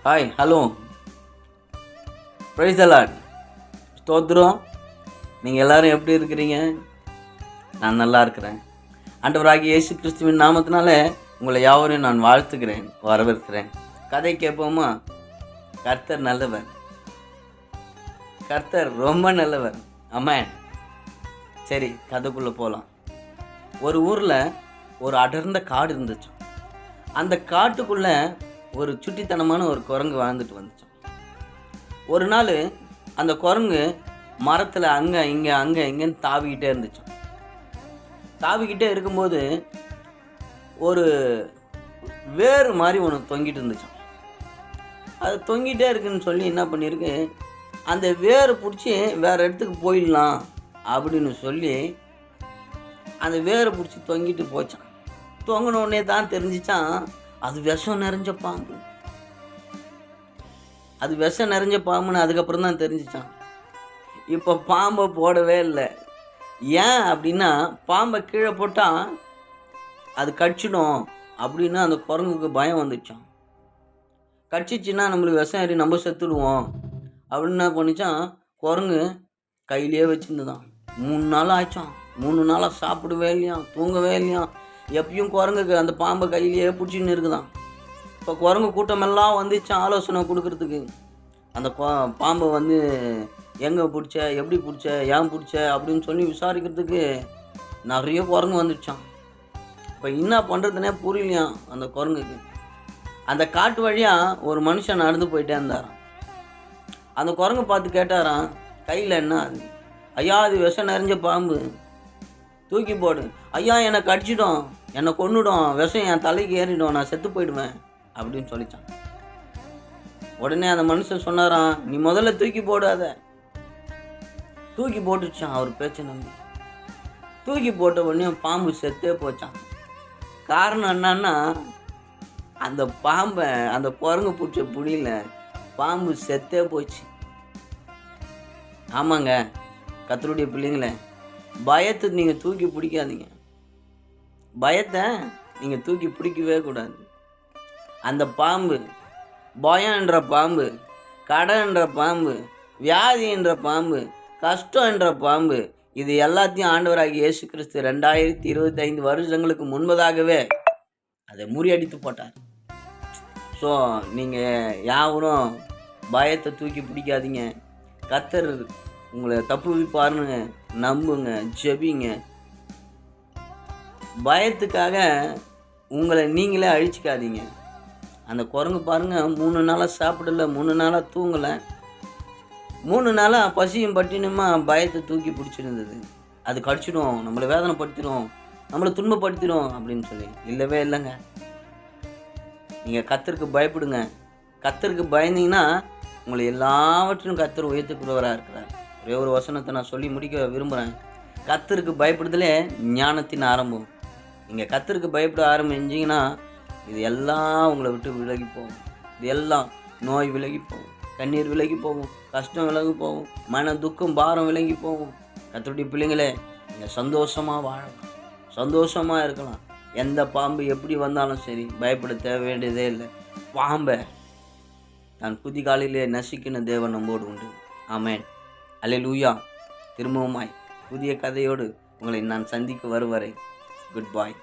Hi, hello, praise the Lord. ஸ்தோத்திரம். நீங்கள் எல்லோரும் எப்படி இருக்கிறீங்க? நான் நல்லா இருக்கிறேன். ஆண்டவராகிய இயேசு கிறிஸ்துவின் நாமத்தினால உங்களை யாவரையும் நான் வாழ்த்துக்கிறேன், வரவேற்கிறேன். கதை கேட்போமா? கர்த்தர் நல்லவர், கர்த்தர் ரொம்ப நல்லவர். ஆமென். சரி, கதைக்குள்ளே போகலாம். ஒரு ஊரில் ஒரு அடர்ந்த காடு இருந்துச்சு. அந்த காட்டுக்குள்ளே ஒரு சுட்டித்தனமான ஒரு குரங்கு வாழ்ந்துட்டு வந்துச்சான். ஒரு நாள் அந்த குரங்கு மரத்தில் அங்கே இங்கேன்னு தாவிக்கிட்டே இருந்துச்சான். தாவிக்கிட்டே இருக்கும்போது ஒரு வேறு மாதிரி ஒன்று தொங்கிட்டு இருந்துச்சான். அது தொங்கிட்டே இருக்குன்னு சொல்லி என்ன பண்ணியிருக்கு, அந்த வேரை பிடிச்சி வேறு இடத்துக்கு போயிடலாம் அப்படின்னு சொல்லி அந்த வேரை பிடிச்சி தொங்கிட்டு போச்சான். தொங்கினோடனே தான் தெரிஞ்சிச்சான் அது விஷம் நிறைஞ்ச பாம்பு. அது விஷம் நிறைஞ்ச பாம்புன்னு அதுக்கப்புறம் தான் தெரிஞ்சிச்சான். இப்போ பாம்பை போடவே இல்லை. ஏன் அப்படின்னா, பாம்பை கீழே போட்டால் அது கடிச்சிடும் அப்படின்னு அந்த குரங்குக்கு பயம் வந்துச்சான். கடிச்சிச்சின்னா நம்மளுக்கு விஷம் ஏறி நம்ம செத்துடுவோம் அப்படின்னு என்ன பண்ணிச்சான், குரங்கு கையிலே வச்சுருந்துதான். 3 நாள் ஆச்சான். 3 நாளாக சாப்பிடவே இல்லையா, தூங்கவே இல்லையா. எப்பயும் குரங்குக்கு அந்த பாம்பை கையிலேயே பிடிச்சின்னு இருக்குதான். இப்போ குரங்கு கூட்டமெல்லாம் வந்துச்சான் ஆலோசனை கொடுக்கறதுக்கு. அந்த பாம்பை எங்கே பிடிச்ச, எப்படி பிடிச்ச, ஏன் பிடிச்ச அப்படின்னு சொல்லி விசாரிக்கிறதுக்கு நிறைய குரங்கு வந்துடுச்சான். இப்போ என்ன பண்ணுறதுனே புரியலையாம் அந்த குரங்குக்கு. அந்த காட்டு வழியாக ஒரு மனுஷன் நடந்து போயிட்டே இருந்தாராம். அந்த குரங்கு பார்த்து கேட்டாராம், கையில் என்ன அது? ஐயா, அது விஷம் நிறைஞ்ச பாம்பு, தூக்கி போடு. ஐயா, என்னை கடிச்சிடும், என்னை கொன்னுடும், விஷம் என் தலைக்கு ஏறிடும், நான் செத்து போயிடுவேன் அப்படின்னு சொல்லிச்சான். உடனே அந்த மனுஷன் சொன்னாராம், நீ முதல்ல தூக்கி போடாத. தூக்கி போட்டுச்சான் அவர் பேச்சை நம்பி. தூக்கி போட்ட உடனே பாம்பு செத்தே போச்சான். காரணம் என்னன்னா, அந்த பாம்பை அந்த குரங்கு பிடிச்ச புடியில் பாம்பு செத்தே போச்சு. ஆமாங்க, கர்த்தருடைய பிள்ளைங்களே, பயத்தை நீங்கள் தூக்கி பிடிக்காதீங்க. பயத்தை நீங்கள் தூக்கி பிடிக்கவே கூடாது. அந்த பாம்பு, பயம் என்ற பாம்பு, கடன் என்ற பாம்பு, வியாதி என்ற பாம்பு, கஷ்டம் என்ற பாம்பு, இது எல்லாத்தையும் ஆண்டவராகிய இயேசு கிறிஸ்து 2025 வருஷங்களுக்கு முன்பதாகவே அதை முறியடித்து போட்டார். ஸோ நீங்கள் யாவரும் பயத்தை தூக்கி பிடிக்காதீங்க. கர்த்தர் உங்களை தப்புவிப்பாருன்னு நம்புங்க, ஜெபிங்க. பயத்துக்காக உங்களை நீங்களே அழிச்சிக்காதீங்க. அந்த குரங்கு பாருங்கள், 3 நாளாக சாப்பிடல, 3 நாளாக தூங்கலை, 3 நாளாக பசியும் பட்டினுமா பயத்தை தூக்கி பிடிச்சிருந்தது. அது கடிச்சிடும், நம்மளை வேதனைப்படுத்திடும், நம்மளை துன்பப்படுத்திடும் அப்படின்னு சொல்லி. இல்லவே இல்லைங்க. நீங்கள் கர்த்தருக்கு பயப்படுங்க. கர்த்தருக்கு பயந்தீங்கன்னா உங்களை எல்லாவற்றிலும் கர்த்தர் உயர்த்தக்கூடியவராக இருக்கிறார். ஒரே ஒரு வசனத்தை நான் சொல்லி முடிக்க விரும்புகிறேன். கர்த்தருக்கு பயப்படுதலே ஞானத்தின் ஆரம்பம். நீங்கள் கர்த்தருக்கு பயப்பட ஆரம்பிச்சிங்கன்னா இது எல்லாம் உங்களை விட்டு விலகி போகும். இது எல்லாம் நோய் விலகி போகும், கண்ணீர் விலகி போகும், கஷ்டம் விலகி போகும், மன துக்கம் பாரம் விலகி போகும். கர்த்தருடைய பிள்ளைங்களே, நீங்கள் சந்தோஷமாக வாழலாம், சந்தோஷமாக இருக்கலாம். எந்த பாம்பு எப்படி வந்தாலும் சரி, பயப்பட தேவை வேண்டியதே இல்லை. பாம்பை நான் குதிகாலிலே நசிக்கின தேவன் நம்மோடு உண்டு. ஆமென். அல்லேலூயா. திரும்பவுமாய் புதிய கதையோடு உங்களை நான் சந்திக்க வருவரை குட் பாய்.